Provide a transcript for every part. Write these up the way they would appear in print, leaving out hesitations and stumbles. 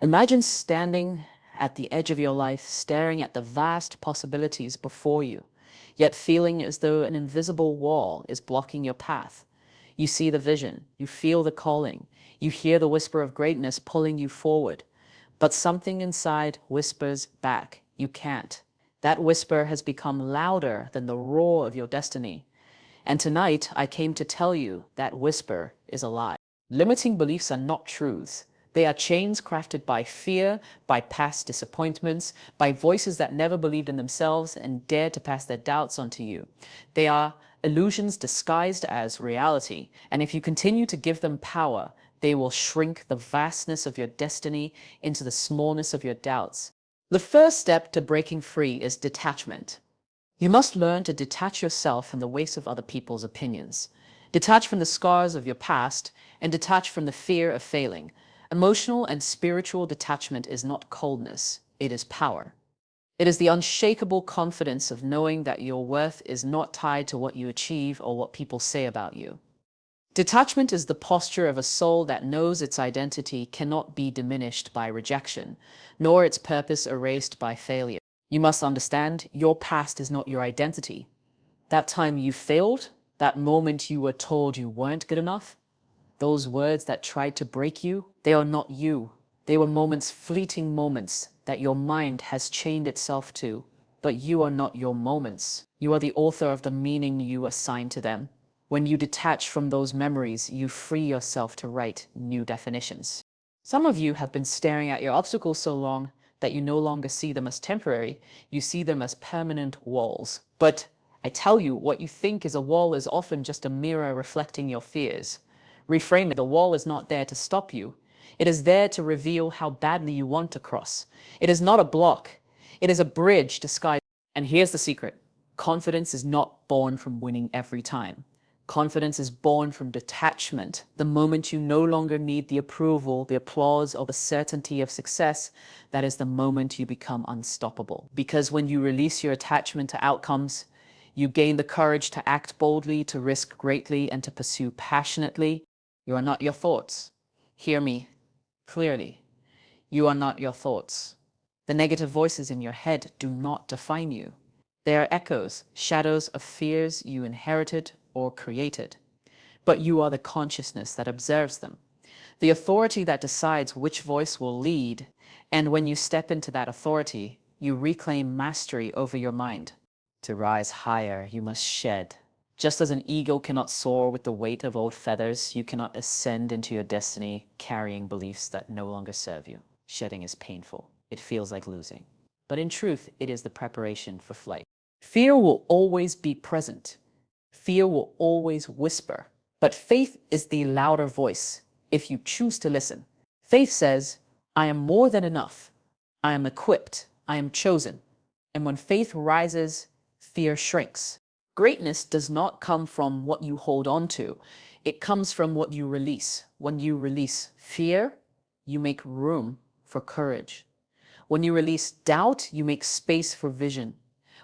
Imagine standing at the edge of your life, staring at the vast possibilities before you, yet feeling as though an invisible wall is blocking your path. You see the vision, you feel the calling, you hear the whisper of greatness pulling you forward, but something inside whispers back, you can't. That whisper has become louder than the roar of your destiny. And tonight, I came to tell you that whisper is a lie. Limiting beliefs are not truths. They are chains crafted by fear, by past disappointments, by voices that never believed in themselves and dared to pass their doubts onto you. They are illusions disguised as reality, and if you continue to give them power, they will shrink the vastness of your destiny into the smallness of your doubts. The first step to breaking free is detachment. You must learn to detach yourself from the weight of other people's opinions. Detach from the scars of your past and detach from the fear of failing. Emotional and spiritual detachment is not coldness, it is power. It is the unshakable confidence of knowing that your worth is not tied to what you achieve or what people say about you. Detachment is the posture of a soul that knows its identity cannot be diminished by rejection, nor its purpose erased by failure. You must understand your past is not your identity. That time you failed, that moment you were told you weren't good enough, those words that tried to break you, they are not you. They were moments, fleeting moments that your mind has chained itself to. But you are not your moments. You are the author of the meaning you assign to them. When you detach from those memories, you free yourself to write new definitions. Some of you have been staring at your obstacles so long that you no longer see them as temporary, you see them as permanent walls. But I tell you, what you think is a wall is often just a mirror reflecting your fears. Reframing, the wall is not there to stop you. It is there to reveal how badly you want to cross. It is not a block. It is a bridge disguised. And here's the secret. Confidence is not born from winning every time. Confidence is born from detachment. The moment you no longer need the approval, the applause, or the certainty of success, that is the moment you become unstoppable. Because when you release your attachment to outcomes, you gain the courage to act boldly, to risk greatly, and to pursue passionately. You are not your thoughts. Hear me clearly. You are not your thoughts. The negative voices in your head do not define you. They are echoes, shadows of fears you inherited or created. But you are the consciousness that observes them, the authority that decides which voice will lead. And when you step into that authority, you reclaim mastery over your mind. To rise higher, you must shed. Just as an eagle cannot soar with the weight of old feathers, you cannot ascend into your destiny carrying beliefs that no longer serve you. Shedding is painful. It feels like losing. But in truth, it is the preparation for flight. Fear will always be present. Fear will always whisper. But faith is the louder voice if you choose to listen. Faith says, I am more than enough. I am equipped. I am chosen. And when faith rises, fear shrinks. Greatness does not come from what you hold on to. It comes from what you release. When you release fear, you make room for courage. When you release doubt, you make space for vision.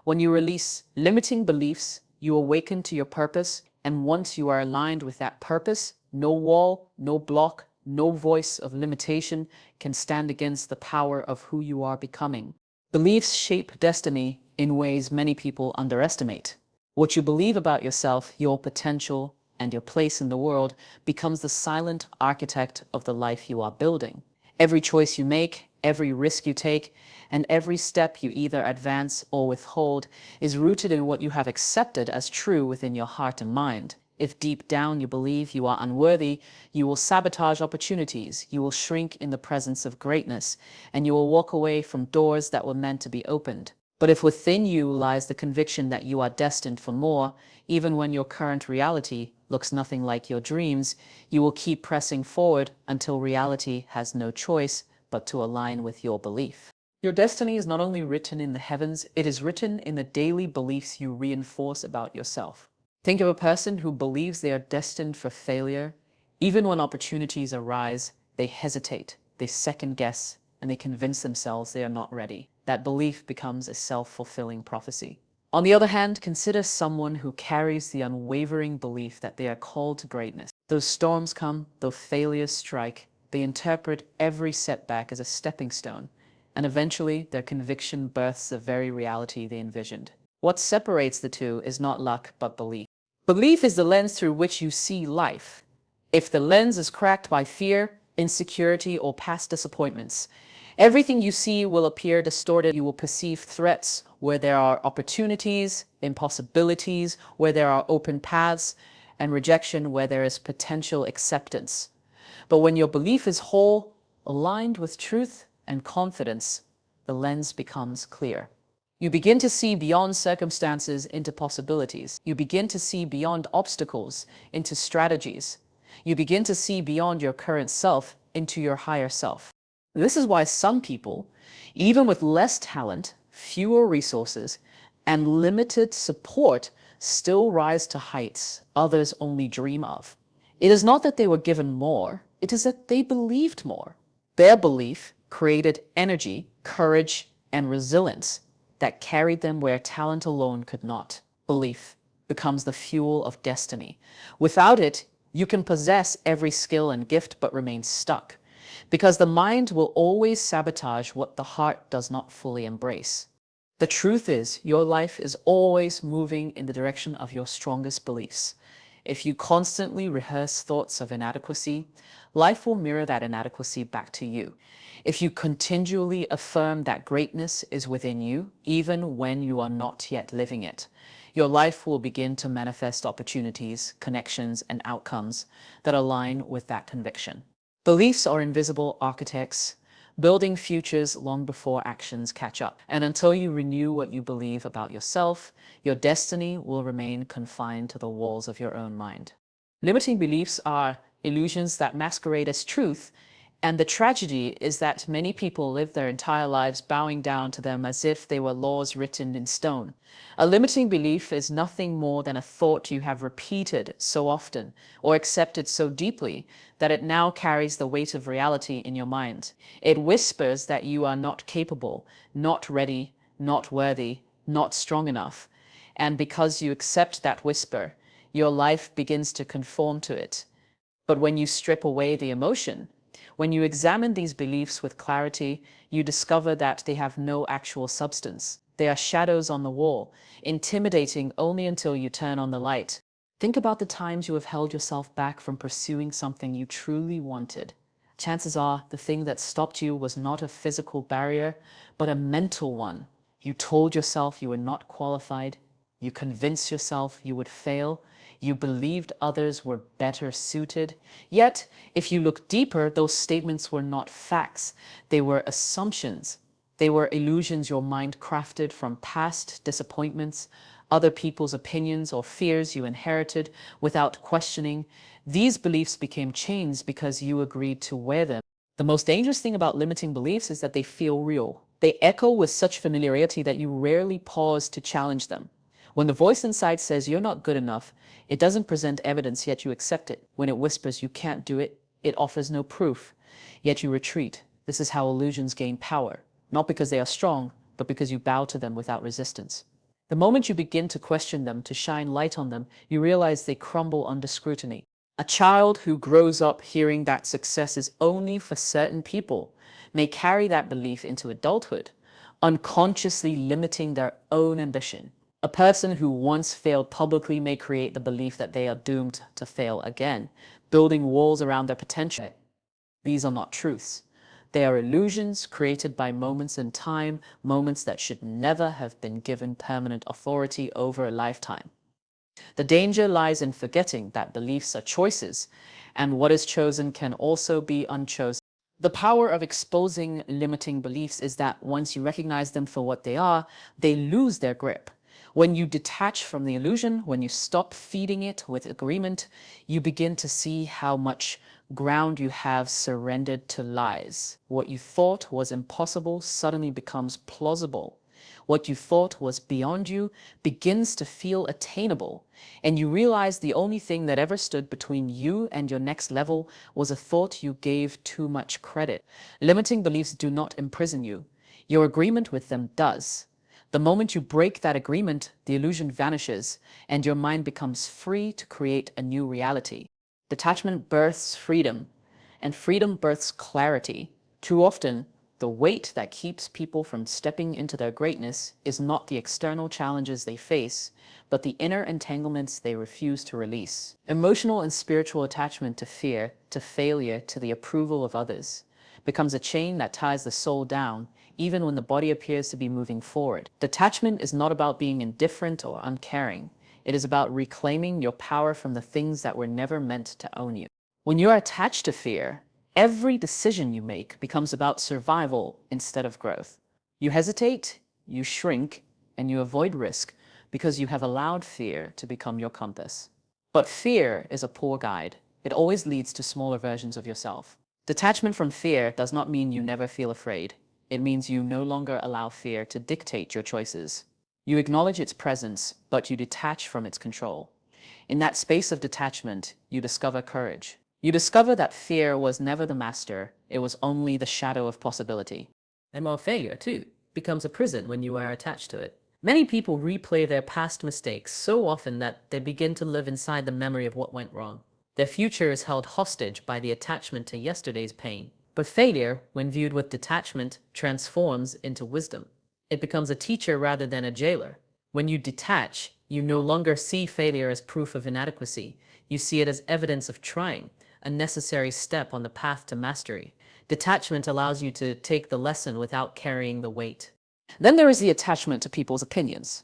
When you release limiting beliefs, you awaken to your purpose. And once you are aligned with that purpose, no wall, no block, no voice of limitation can stand against the power of who you are becoming. Beliefs shape destiny in ways many people underestimate. What you believe about yourself, your potential, and your place in the world becomes the silent architect of the life you are building. Every choice you make, every risk you take, and every step you either advance or withhold is rooted in what you have accepted as true within your heart and mind. If deep down you believe you are unworthy, you will sabotage opportunities, you will shrink in the presence of greatness, and you will walk away from doors that were meant to be opened. But if within you lies the conviction that you are destined for more, even when your current reality looks nothing like your dreams, you will keep pressing forward until reality has no choice but to align with your belief. Your destiny is not only written in the heavens, it is written in the daily beliefs you reinforce about yourself. Think of a person who believes they are destined for failure. Even when opportunities arise, they hesitate, they second guess, and they convince themselves they are not ready. That belief becomes a self-fulfilling prophecy. On the other hand, consider someone who carries the unwavering belief that they are called to greatness. Those storms come, those failures strike, They interpret every setback as a stepping stone, and eventually their conviction births the very reality they envisioned. What separates the two is not luck, but belief. Belief is the lens through which you see life. If the lens is cracked by fear, insecurity, or past disappointments, everything you see will appear distorted. You will perceive threats where there are opportunities, impossibilities where there are open paths, and rejection where there is potential acceptance. But when your belief is whole, aligned with truth and confidence, the lens becomes clear. You begin to see beyond circumstances into possibilities. You begin to see beyond obstacles into strategies. You begin to see beyond your current self into your higher self. This is why some people, even with less talent, fewer resources, and limited support, still rise to heights others only dream of. It is not that they were given more, it is that they believed more. Their belief created energy, courage, and resilience that carried them where talent alone could not. Belief becomes the fuel of destiny. Without it, you can possess every skill and gift but remain stuck, because the mind will always sabotage what the heart does not fully embrace. The truth is, your life is always moving in the direction of your strongest beliefs. If you constantly rehearse thoughts of inadequacy, life will mirror that inadequacy back to you. If you continually affirm that greatness is within you, even when you are not yet living it, your life will begin to manifest opportunities, connections, and outcomes that align with that conviction. Beliefs are invisible architects, building futures long before actions catch up. And until you renew what you believe about yourself, your destiny will remain confined to the walls of your own mind. Limiting beliefs are illusions that masquerade as truth, and the tragedy is that many people live their entire lives bowing down to them as if they were laws written in stone. A limiting belief is nothing more than a thought you have repeated so often or accepted so deeply that it now carries the weight of reality in your mind. It whispers that you are not capable, not ready, not worthy, not strong enough. And because you accept that whisper, your life begins to conform to it. But when you strip away the emotion, when you examine these beliefs with clarity, you discover that they have no actual substance. They are shadows on the wall, intimidating only until you turn on the light. Think about the times you have held yourself back from pursuing something you truly wanted. Chances are the thing that stopped you was not a physical barrier, but a mental one. You told yourself you were not qualified. You convinced yourself you would fail. You believed others were better suited. Yet, if you look deeper, those statements were not facts. They were assumptions. They were illusions your mind crafted from past disappointments, other people's opinions, or fears you inherited without questioning. These beliefs became chains because you agreed to wear them. The most dangerous thing about limiting beliefs is that they feel real. They echo with such familiarity that you rarely pause to challenge them. When the voice inside says you're not good enough, it doesn't present evidence, yet you accept it. When it whispers you can't do it, it offers no proof, yet you retreat. This is how illusions gain power, not because they are strong, but because you bow to them without resistance. The moment you begin to question them, to shine light on them, you realize they crumble under scrutiny. A child who grows up hearing that success is only for certain people may carry that belief into adulthood, unconsciously limiting their own ambition. A person who once failed publicly may create the belief that they are doomed to fail again, building walls around their potential. These are not truths. They are illusions created by moments in time, moments that should never have been given permanent authority over a lifetime. The danger lies in forgetting that beliefs are choices, and what is chosen can also be unchosen. The power of exposing limiting beliefs is that once you recognize them for what they are, they lose their grip. When you detach from the illusion, when you stop feeding it with agreement, you begin to see how much ground you have surrendered to lies. What you thought was impossible suddenly becomes plausible. What you thought was beyond you begins to feel attainable, and you realize the only thing that ever stood between you and your next level was a thought you gave too much credit. Limiting beliefs do not imprison you. Your agreement with them does. The moment you break that agreement, the illusion vanishes, and your mind becomes free to create a new reality. Detachment births freedom, and freedom births clarity. Too often, the weight that keeps people from stepping into their greatness is not the external challenges they face, but the inner entanglements they refuse to release. Emotional and spiritual attachment to fear, to failure, to the approval of others becomes a chain that ties the soul down, even when the body appears to be moving forward. Detachment is not about being indifferent or uncaring. It is about reclaiming your power from the things that were never meant to own you. When you are attached to fear, every decision you make becomes about survival instead of growth. You hesitate, you shrink, and you avoid risk because you have allowed fear to become your compass. But fear is a poor guide. It always leads to smaller versions of yourself. Detachment from fear does not mean you never feel afraid. It means you no longer allow fear to dictate your choices. You acknowledge its presence, but you detach from its control. In that space of detachment, you discover courage. You discover that fear was never the master, it was only the shadow of possibility. And while failure, too, becomes a prison when you are attached to it. Many people replay their past mistakes so often that they begin to live inside the memory of what went wrong. Their future is held hostage by the attachment to yesterday's pain. But failure, when viewed with detachment, transforms into wisdom. It becomes a teacher rather than a jailer. When you detach, you no longer see failure as proof of inadequacy. You see it as evidence of trying, a necessary step on the path to mastery. Detachment allows you to take the lesson without carrying the weight. Then there is the attachment to people's opinions.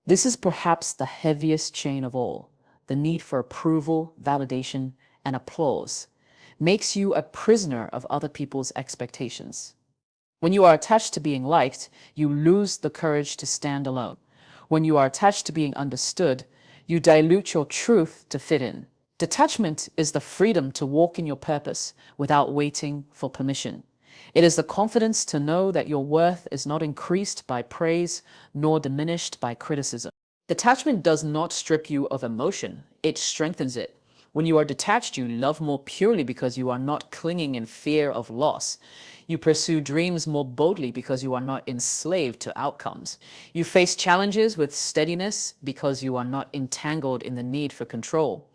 This is perhaps the heaviest chain of all. The need for approval, validation, and applause makes you a prisoner of other people's expectations. When you are attached to being liked, you lose the courage to stand alone. When you are attached to being understood, you dilute your truth to fit in. Detachment is the freedom to walk in your purpose without waiting for permission. It is the confidence to know that your worth is not increased by praise nor diminished by criticism. Detachment does not strip you of emotion, it strengthens it. When you are detached, you love more purely because you are not clinging in fear of loss. You pursue dreams more boldly because you are not enslaved to outcomes. You face challenges with steadiness because you are not entangled in the need for control.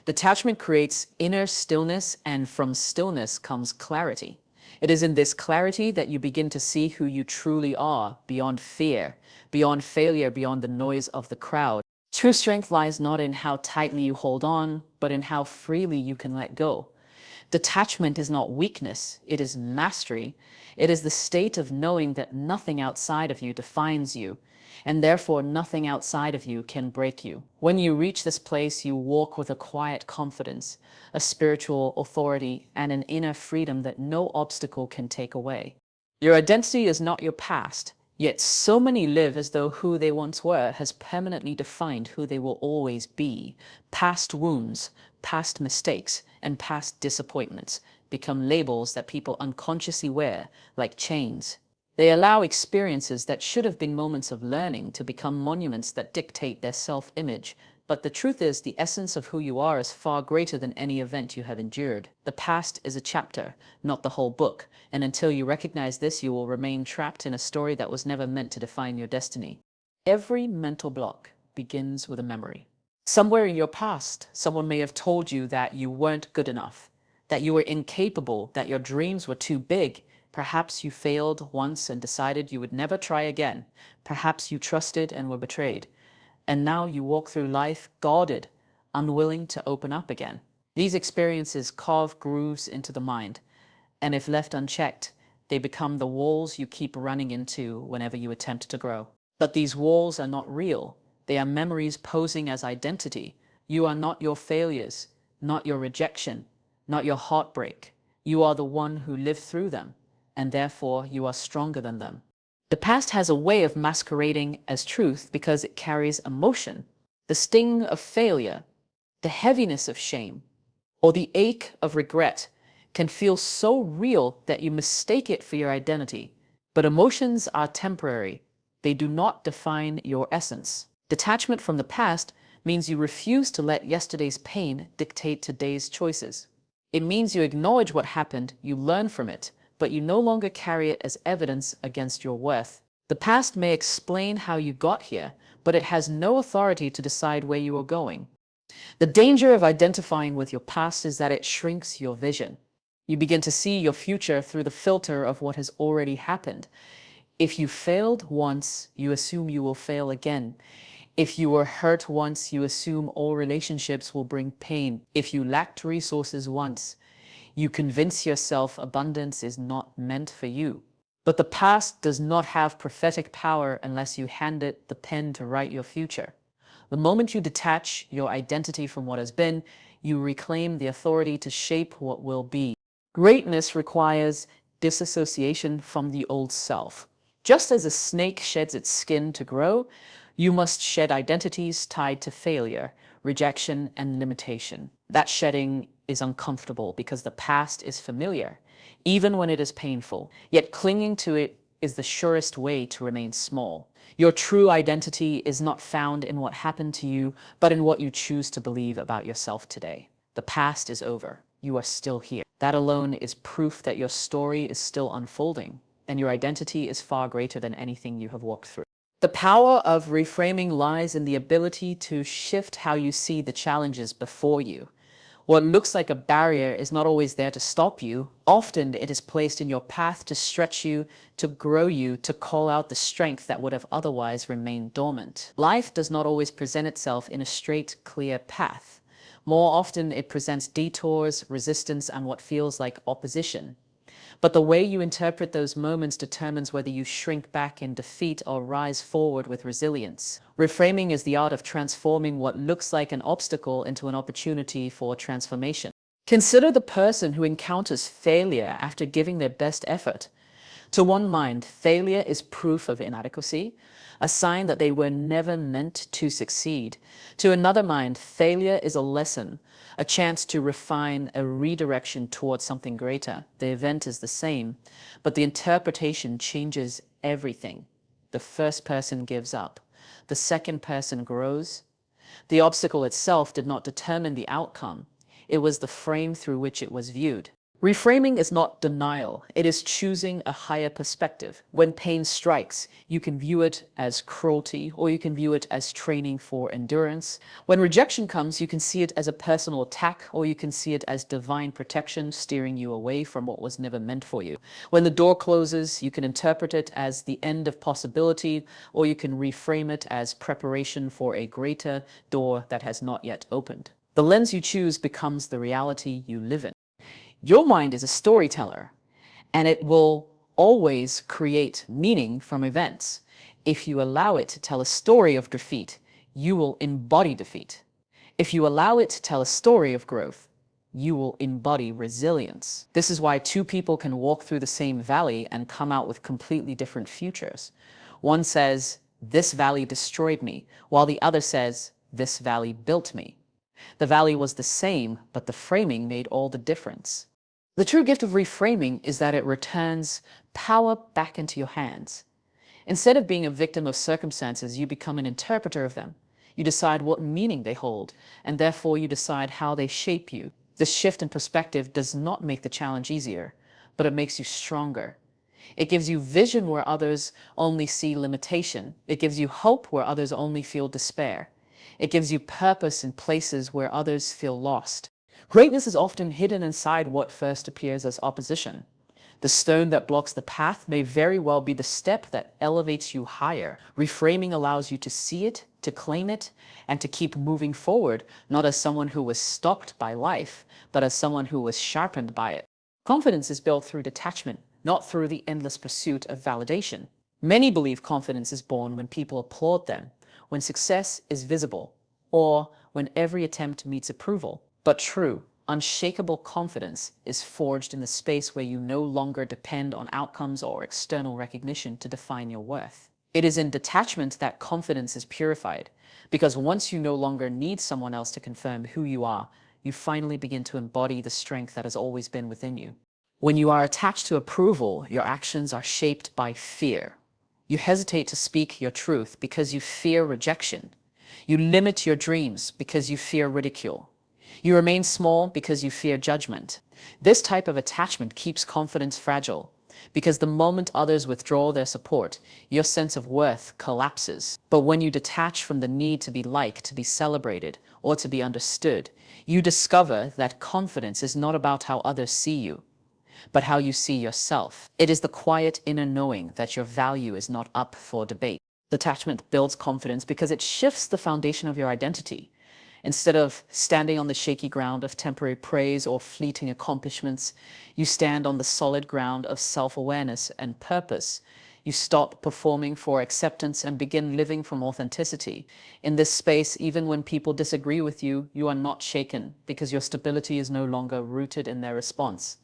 Detachment creates inner stillness, and from stillness comes clarity. It is in this clarity that you begin to see who you truly are, beyond fear, beyond failure, beyond the noise of the crowd. True strength lies not in how tightly you hold on, but in how freely you can let go. Detachment is not weakness, it is mastery. It is the state of knowing that nothing outside of you defines you, and therefore nothing outside of you can break you. When you reach this place, you walk with a quiet confidence, a spiritual authority, and an inner freedom that no obstacle can take away. Your identity is not your past, yet so many live as though who they once were has permanently defined who they will always be. Past wounds, past mistakes, and past disappointments become labels that people unconsciously wear, like chains. They allow experiences that should have been moments of learning to become monuments that dictate their self-image. But the truth is, the essence of who you are is far greater than any event you have endured. The past is a chapter, not the whole book, and until you recognize this, you will remain trapped in a story that was never meant to define your destiny. Every mental block begins with a memory. Somewhere in your past, someone may have told you that you weren't good enough, that you were incapable, that your dreams were too big. Perhaps you failed once and decided you would never try again. Perhaps you trusted and were betrayed. And now you walk through life guarded, unwilling to open up again. These experiences carve grooves into the mind, and if left unchecked, they become the walls you keep running into whenever you attempt to grow. But these walls are not real. They are memories posing as identity. You are not your failures, not your rejection, not your heartbreak. You are the one who lived through them, and therefore you are stronger than them. The past has a way of masquerading as truth because it carries emotion. The sting of failure, the heaviness of shame, or the ache of regret can feel so real that you mistake it for your identity. But emotions are temporary. They do not define your essence. Detachment from the past means you refuse to let yesterday's pain dictate today's choices. It means you acknowledge what happened, you learn from it, but you no longer carry it as evidence against your worth. The past may explain how you got here, but it has no authority to decide where you are going. The danger of identifying with your past is that it shrinks your vision. You begin to see your future through the filter of what has already happened. If you failed once, you assume you will fail again. If you were hurt once, you assume all relationships will bring pain. If you lacked resources once, you convince yourself abundance is not meant for you. But the past does not have prophetic power unless you hand it the pen to write your future. The moment you detach your identity from what has been, you reclaim the authority to shape what will be. Greatness requires disassociation from the old self. Just as a snake sheds its skin to grow, you must shed identities tied to failure, rejection, and limitation. That shedding is uncomfortable because the past is familiar, even when it is painful. Yet clinging to it is the surest way to remain small. Your true identity is not found in what happened to you, but in what you choose to believe about yourself today. The past is over. You are still here. That alone is proof that your story is still unfolding, and your identity is far greater than anything you have walked through. The power of reframing lies in the ability to shift how you see the challenges before you. What looks like a barrier is not always there to stop you. Often it is placed in your path to stretch you, to grow you, to call out the strength that would have otherwise remained dormant. Life does not always present itself in a straight, clear path. More often it presents detours, resistance, and what feels like opposition. But the way you interpret those moments determines whether you shrink back in defeat or rise forward with resilience. Reframing is the art of transforming what looks like an obstacle into an opportunity for transformation. Consider the person who encounters failure after giving their best effort. To one mind, failure is proof of inadequacy, a sign that they were never meant to succeed. To another mind, failure is a lesson, a chance to refine, a redirection towards something greater. The event is the same, but the interpretation changes everything. The first person gives up. The second person grows. The obstacle itself did not determine the outcome. It was the frame through which it was viewed. Reframing is not denial. It is choosing a higher perspective. When pain strikes, you can view it as cruelty, or you can view it as training for endurance. When rejection comes, you can see it as a personal attack, or you can see it as divine protection steering you away from what was never meant for you. When the door closes, you can interpret it as the end of possibility, or you can reframe it as preparation for a greater door that has not yet opened. The lens you choose becomes the reality you live in. Your mind is a storyteller, and it will always create meaning from events. If you allow it to tell a story of defeat, you will embody defeat. If you allow it to tell a story of growth, you will embody resilience. This is why two people can walk through the same valley and come out with completely different futures. One says, "This valley destroyed me," while the other says, "This valley built me." The valley was the same, but the framing made all the difference. The true gift of reframing is that it returns power back into your hands. Instead of being a victim of circumstances, you become an interpreter of them. You decide what meaning they hold, and therefore you decide how they shape you. This shift in perspective does not make the challenge easier, but it makes you stronger. It gives you vision where others only see limitation. It gives you hope where others only feel despair. It gives you purpose in places where others feel lost. Greatness is often hidden inside what first appears as opposition. The stone that blocks the path may very well be the step that elevates you higher. Reframing allows you to see it, to claim it, and to keep moving forward, not as someone who was stopped by life, but as someone who was sharpened by it. Confidence is built through detachment, not through the endless pursuit of validation. Many believe confidence is born when people applaud them, when success is visible, or when every attempt meets approval. But true, unshakable confidence is forged in the space where you no longer depend on outcomes or external recognition to define your worth. It is in detachment that confidence is purified, because once you no longer need someone else to confirm who you are, you finally begin to embody the strength that has always been within you. When you are attached to approval, your actions are shaped by fear. You hesitate to speak your truth because you fear rejection. You limit your dreams because you fear ridicule. You remain small because you fear judgment. This type of attachment keeps confidence fragile, because the moment others withdraw their support, your sense of worth collapses. But when you detach from the need to be liked, to be celebrated, or to be understood, you discover that confidence is not about how others see you. but how you see yourself. It is the quiet inner knowing that your value is not up for debate. Detachment builds confidence because it shifts the foundation of your identity. Instead of standing on the shaky ground of temporary praise or fleeting accomplishments, you stand on the solid ground of self-awareness and purpose. You stop performing for acceptance and begin living from authenticity. In this space, even when people disagree with you, you are not shaken because your stability is no longer rooted in their response.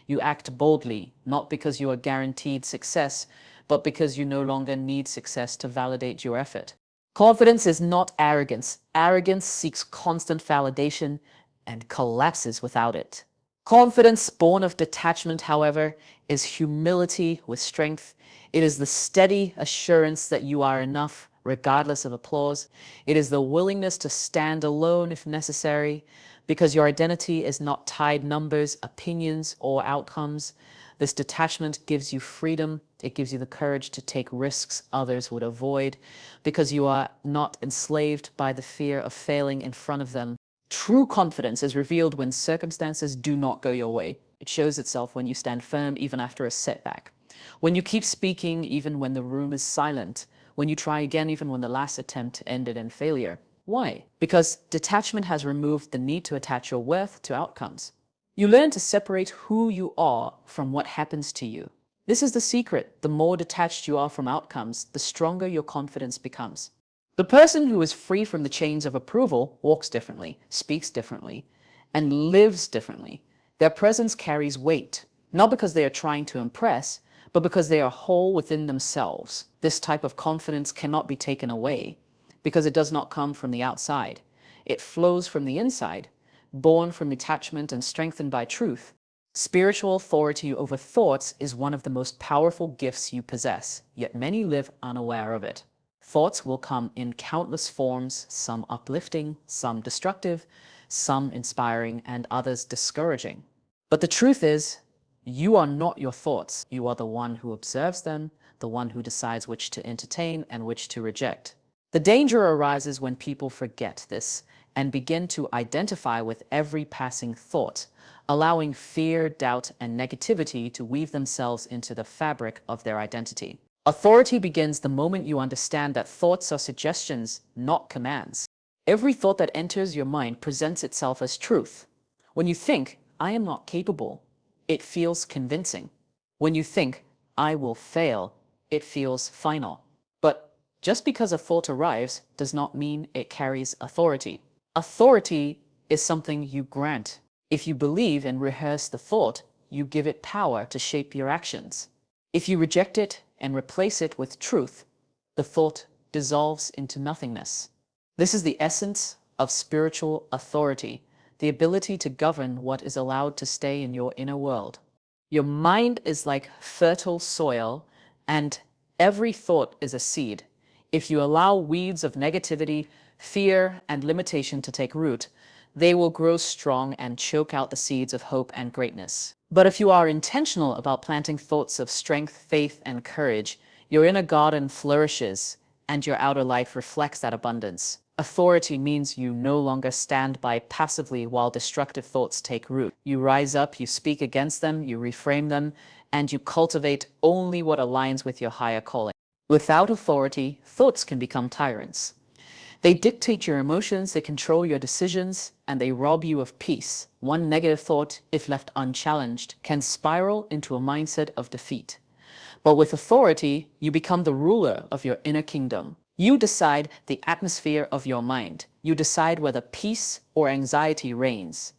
You act boldly, not because you are guaranteed success, but because you no longer need success to validate your effort. Confidence is not arrogance. Arrogance seeks constant validation and collapses without it. Confidence born of detachment, however, is humility with strength. It is the steady assurance that you are enough, regardless of applause. It is the willingness to stand alone if necessary, because your identity is not tied numbers, opinions, or outcomes. This detachment gives you freedom. It gives you the courage to take risks others would avoid, because you are not enslaved by the fear of failing in front of them. True confidence is revealed when circumstances do not go your way. It shows itself when you stand firm even after a setback. When you keep speaking even when the room is silent. When you try again even when the last attempt ended in failure. Why? Because detachment has removed the need to attach your worth to outcomes. You learn to separate who you are from what happens to you. This is the secret. The more detached you are from outcomes, the stronger your confidence becomes. The person who is free from the chains of approval walks differently, speaks differently, and lives differently. Their presence carries weight, not because they are trying to impress, but because they are whole within themselves. This type of confidence cannot be taken away because it does not come from the outside. It flows from the inside, born from detachment and strengthened by truth. Spiritual authority over thoughts is one of the most powerful gifts you possess, yet many live unaware of it. Thoughts will come in countless forms, some uplifting, some destructive, some inspiring, and others discouraging. But the truth is, you are not your thoughts. You are the one who observes them, the one who decides which to entertain and which to reject. The danger arises when people forget this and begin to identify with every passing thought, allowing fear, doubt, and negativity to weave themselves into the fabric of their identity. Authority begins the moment you understand that thoughts are suggestions, not commands. Every thought that enters your mind presents itself as truth. When you think, I am not capable, it feels convincing. When you think, I will fail, it feels final. But just because a thought arrives does not mean it carries authority. Authority is something you grant. If you believe and rehearse the thought, you give it power to shape your actions. If you reject it and replace it with truth, the thought dissolves into nothingness. This is the essence of spiritual authority, the ability to govern what is allowed to stay in your inner world. Your mind is like fertile soil, and every thought is a seed. If you allow weeds of negativity, fear, and limitation to take root, they will grow strong and choke out the seeds of hope and greatness. But if you are intentional about planting thoughts of strength, faith, and courage, your inner garden flourishes and your outer life reflects that abundance. Authority means you no longer stand by passively while destructive thoughts take root. You rise up, you speak against them, you reframe them, and you cultivate only what aligns with your higher calling. Without authority, thoughts can become tyrants. They dictate your emotions, they control your decisions, and they rob you of peace. One negative thought, if left unchallenged, can spiral into a mindset of defeat. But with authority, you become the ruler of your inner kingdom. You decide the atmosphere of your mind. You decide whether peace or anxiety reigns.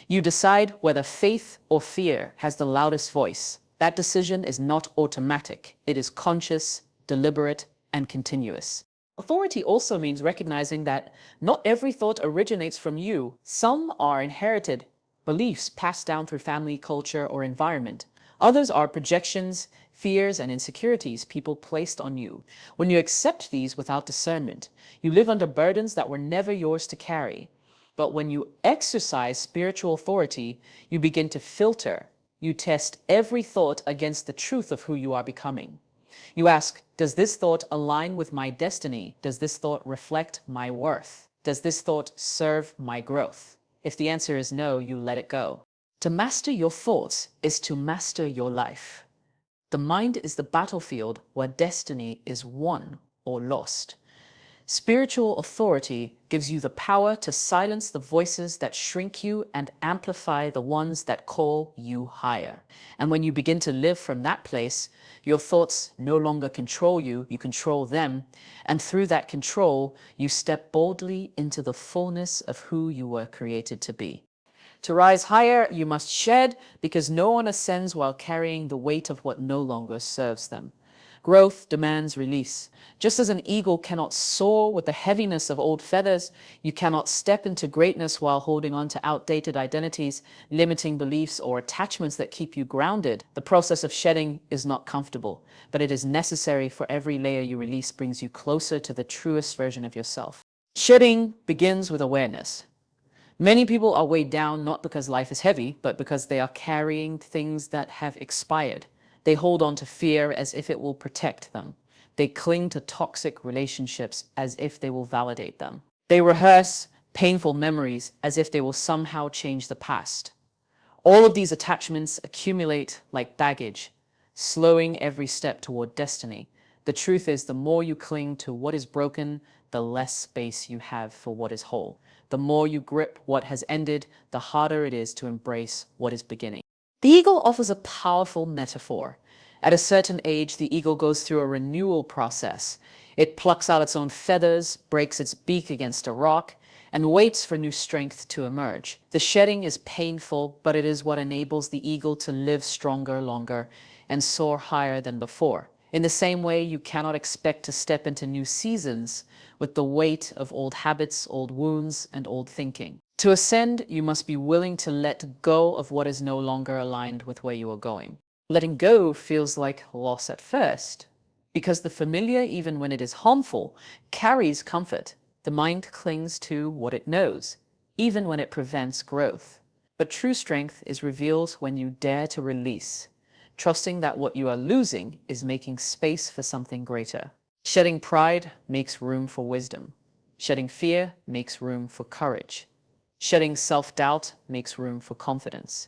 You decide whether faith or fear has the loudest voice. That decision is not automatic. It is conscious, deliberate, and continuous. Authority also means recognizing that not every thought originates from you. Some are inherited beliefs passed down through family, culture, or environment. Others are projections, fears, and insecurities people placed on you. When you accept these without discernment, you live under burdens that were never yours to carry. But when you exercise spiritual authority, you begin to filter. You test every thought against the truth of who you are becoming. You ask, does this thought align with my destiny? Does this thought reflect my worth? Does this thought serve my growth? If the answer is no, you let it go. To master your thoughts is to master your life. The mind is the battlefield where destiny is won or lost. Spiritual authority gives you the power to silence the voices that shrink you and amplify the ones that call you higher. And when you begin to live from that place, your thoughts no longer control you, you control them. And through that control, you step boldly into the fullness of who you were created to be. To rise higher, you must shed, because no one ascends while carrying the weight of what no longer serves them. Growth demands release. Just as an eagle cannot soar with the heaviness of old feathers, you cannot step into greatness while holding on to outdated identities, limiting beliefs, or attachments that keep you grounded. The process of shedding is not comfortable, but it is necessary, for every layer you release brings you closer to the truest version of yourself. Shedding begins with awareness. Many people are weighed down not because life is heavy, but because they are carrying things that have expired. They hold on to fear as if it will protect them. They cling to toxic relationships as if they will validate them. They rehearse painful memories as if they will somehow change the past. All of these attachments accumulate like baggage, slowing every step toward destiny. The truth is, the more you cling to what is broken, the less space you have for what is whole. The more you grip what has ended, the harder it is to embrace what is beginning. The eagle offers a powerful metaphor. At a certain age, the eagle goes through a renewal process. It plucks out its own feathers, breaks its beak against a rock, and waits for new strength to emerge. The shedding is painful, but it is what enables the eagle to live stronger, longer, and soar higher than before. In the same way, you cannot expect to step into new seasons with the weight of old habits, old wounds, and old thinking. To ascend, you must be willing to let go of what is no longer aligned with where you are going. Letting go feels like loss at first, because the familiar, even when it is harmful, carries comfort. The mind clings to what it knows, even when it prevents growth. But true strength is revealed when you dare to release, trusting that what you are losing is making space for something greater. Shedding pride makes room for wisdom. Shedding fear makes room for courage. Shedding self-doubt makes room for confidence.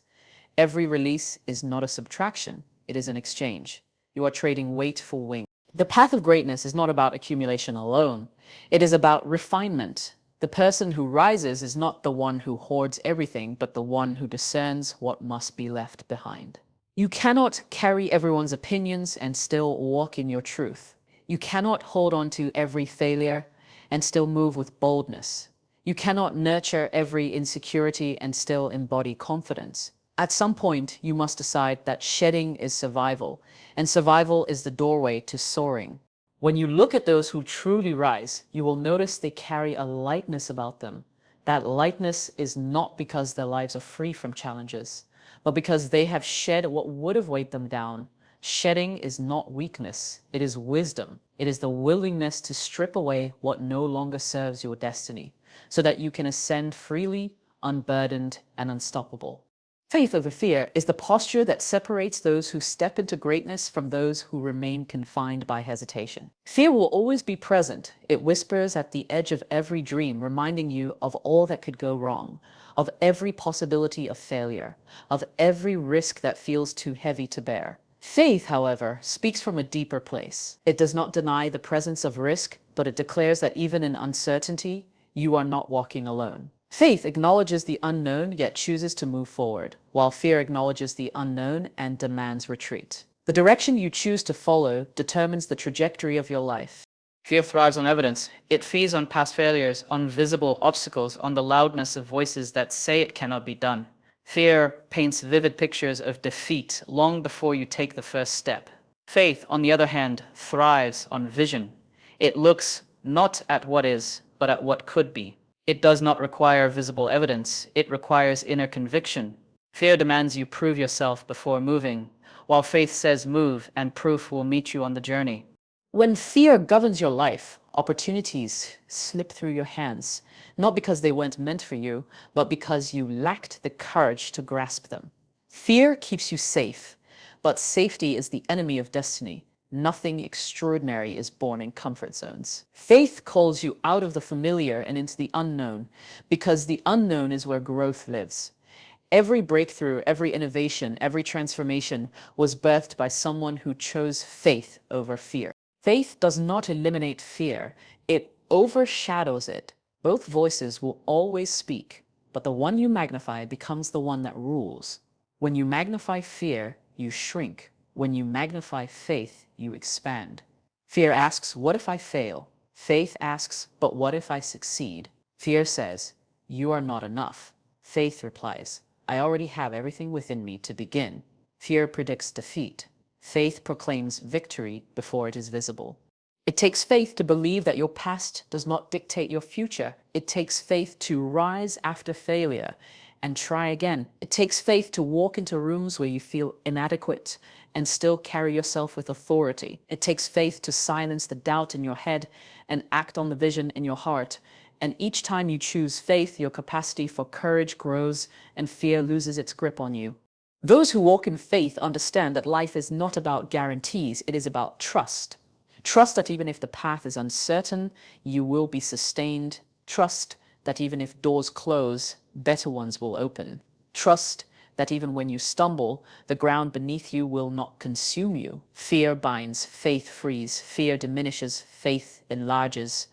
Every release is not a subtraction, it is an exchange. You are trading weight for wing. The path of greatness is not about accumulation alone. It is about refinement. The person who rises is not the one who hoards everything, but the one who discerns what must be left behind. You cannot carry everyone's opinions and still walk in your truth. You cannot hold on to every failure and still move with boldness. You cannot nurture every insecurity and still embody confidence. At some point, you must decide that shedding is survival, and survival is the doorway to soaring. When you look at those who truly rise, you will notice they carry a lightness about them. That lightness is not because their lives are free from challenges, but because they have shed what would have weighed them down. Shedding is not weakness, it is wisdom. It is the willingness to strip away what no longer serves your destiny, so that you can ascend freely, unburdened, and unstoppable. Faith over fear is the posture that separates those who step into greatness from those who remain confined by hesitation. Fear will always be present. It whispers at the edge of every dream, reminding you of all that could go wrong, of every possibility of failure, of every risk that feels too heavy to bear. Faith, however, speaks from a deeper place. It does not deny the presence of risk, but it declares that even in uncertainty, you are not walking alone. Faith acknowledges the unknown, yet chooses to move forward, while fear acknowledges the unknown and demands retreat. The direction you choose to follow determines the trajectory of your life. Fear thrives on evidence. It feeds on past failures, on visible obstacles, on the loudness of voices that say it cannot be done. Fear paints vivid pictures of defeat long before you take the first step. Faith, on the other hand, thrives on vision. It looks not at what is, but at what could be. It does not require visible evidence. It requires inner conviction. Fear demands you prove yourself before moving, while faith says move, and proof will meet you on the journey. When fear governs your life, opportunities slip through your hands, not because they weren't meant for you, but because you lacked the courage to grasp them. Fear keeps you safe, but safety is the enemy of destiny. Nothing extraordinary is born in comfort zones. Faith calls you out of the familiar and into the unknown, because the unknown is where growth lives. Every breakthrough, every innovation, every transformation was birthed by someone who chose faith over fear. Faith does not eliminate fear, it overshadows it. Both voices will always speak, but the one you magnify becomes the one that rules. When you magnify fear, you shrink. When you magnify faith, you expand. Fear asks, what if I fail? Faith asks, but what if I succeed? Fear says, you are not enough. Faith replies, I already have everything within me to begin. Fear predicts defeat. Faith proclaims victory before it is visible. It takes faith to believe that your past does not dictate your future. It takes faith to rise after failure and try again. It takes faith to walk into rooms where you feel inadequate and still carry yourself with authority. It takes faith to silence the doubt in your head and act on the vision in your heart. And each time you choose faith, your capacity for courage grows and fear loses its grip on you. Those who walk in faith understand that life is not about guarantees, it is about trust. Trust that even if the path is uncertain, you will be sustained. Trust that even if doors close, better ones will open. Trust that even when you stumble, the ground beneath you will not consume you. Fear binds, faith frees. Fear diminishes, faith enlarges.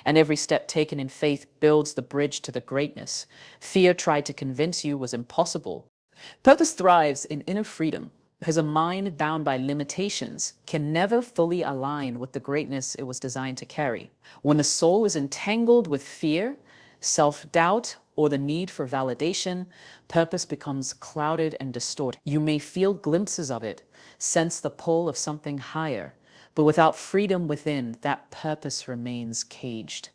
And every step taken in faith builds the bridge to the greatness. Fear tried to convince you was impossible. Purpose thrives in inner freedom because a mind bound by limitations can never fully align with the greatness it was designed to carry. When the soul is entangled with fear, self-doubt, or the need for validation, purpose becomes clouded and distorted. You may feel glimpses of it, sense the pull of something higher, but without freedom within, that purpose remains caged.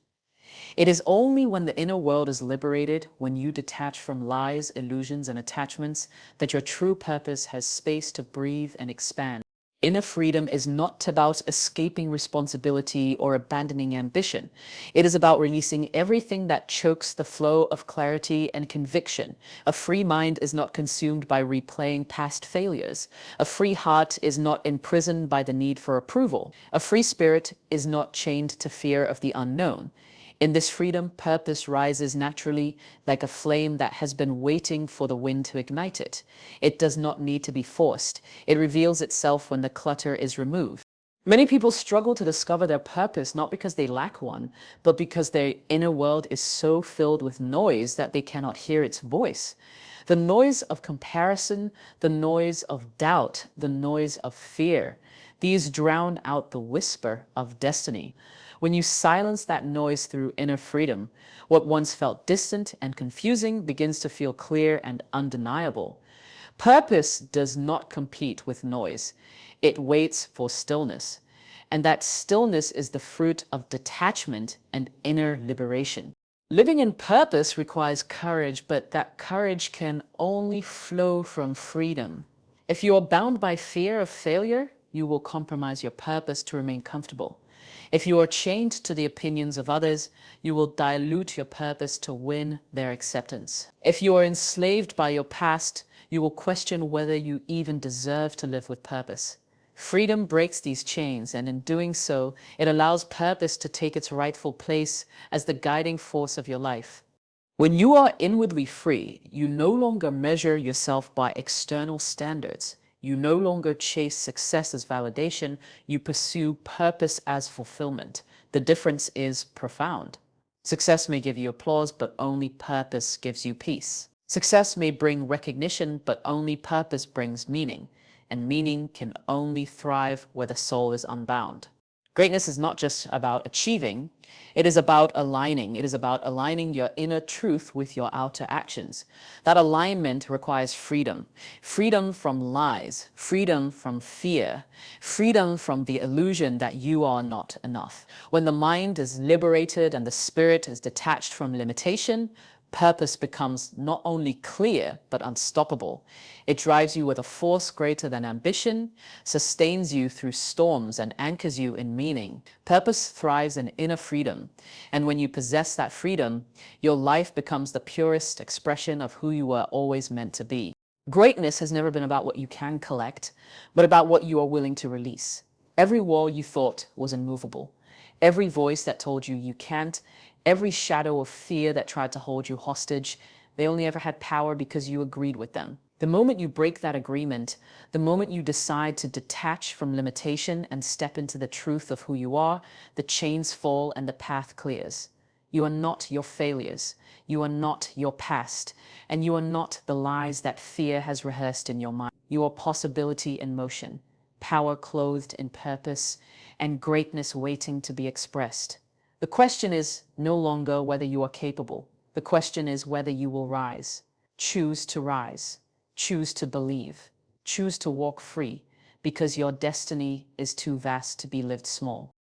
It is only when the inner world is liberated, when you detach from lies, illusions, and attachments, that your true purpose has space to breathe and expand. Inner freedom is not about escaping responsibility or abandoning ambition. It is about releasing everything that chokes the flow of clarity and conviction. A free mind is not consumed by replaying past failures. A free heart is not imprisoned by the need for approval. A free spirit is not chained to fear of the unknown. In this freedom, purpose rises naturally like a flame that has been waiting for the wind to ignite it. It does not need to be forced. It reveals itself when the clutter is removed. Many people struggle to discover their purpose not because they lack one, but because their inner world is so filled with noise that they cannot hear its voice. The noise of comparison, the noise of doubt, the noise of fear, these drown out the whisper of destiny. When you silence that noise through inner freedom, what once felt distant and confusing begins to feel clear and undeniable. Purpose does not compete with noise. It waits for stillness. And that stillness is the fruit of detachment and inner liberation. Living in purpose requires courage, but that courage can only flow from freedom. If you are bound by fear of failure, you will compromise your purpose to remain comfortable. If you are chained to the opinions of others, you will dilute your purpose to win their acceptance. If you are enslaved by your past, you will question whether you even deserve to live with purpose. Freedom breaks these chains, and in doing so, it allows purpose to take its rightful place as the guiding force of your life. When you are inwardly free, you no longer measure yourself by external standards. You no longer chase success as validation, you pursue purpose as fulfillment. The difference is profound. Success may give you applause, but only purpose gives you peace. Success may bring recognition, but only purpose brings meaning. And meaning can only thrive where the soul is unbound. Greatness is not just about achieving, it is about aligning. It is about aligning your inner truth with your outer actions. That alignment requires freedom. Freedom from lies, freedom from fear, freedom from the illusion that you are not enough. When the mind is liberated and the spirit is detached from limitation, purpose becomes not only clear, but unstoppable. It drives you with a force greater than ambition, sustains you through storms, and anchors you in meaning. Purpose thrives in inner freedom, and when you possess that freedom, your life becomes the purest expression of who you were always meant to be. Greatness has never been about what you can collect, but about what you are willing to release. Every wall you thought was immovable, every voice that told you you can't, every shadow of fear that tried to hold you hostage They only ever had power because you agreed with them. The moment you break that agreement, the moment you decide to detach from limitation and step into the truth of who you are, the chains fall and the path clears. You are not your failures. You are not your past. And you are not the lies that fear has rehearsed in your mind. You are possibility in motion, power clothed in purpose, and greatness waiting to be expressed. The question is no longer whether you are capable. The question is whether you will rise. Choose to rise. Choose to believe. Choose to walk free, because your destiny is too vast to be lived small.